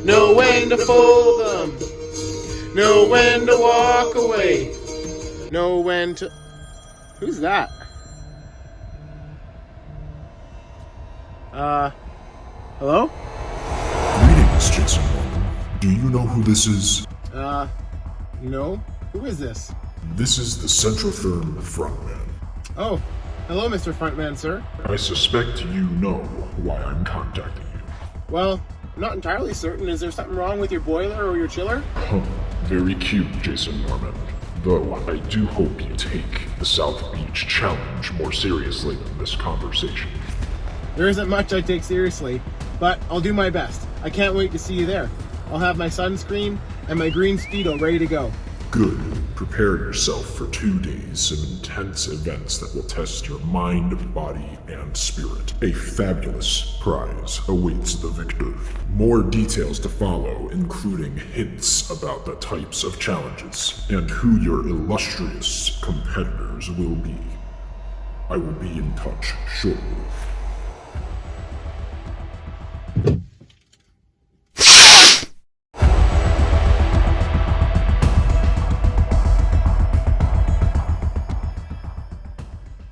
Know when to fold them. Know when to walk away. Know when to... Who's that? Hello? Greetings, Jason Norman. Do you know who this is? No. Who is this? This is the Centrotherm frontman. Oh, hello, Mr. Frontman, sir. I suspect you know why I'm contacting you. Well, I'm not entirely certain. Is there something wrong with your boiler or your chiller? Very cute, Jason Norman. Though I do hope you take the South Beach Challenge more seriously than this conversation. There isn't much I take seriously, but I'll do my best. I can't wait to see you there. I'll have my sunscreen and my green Speedo ready to go. Good. Prepare yourself for 2 days of intense events that will test your mind, body, and spirit. A fabulous prize awaits the victor. More details to follow, including hints about the types of challenges and who your illustrious competitors will be. I will be in touch shortly.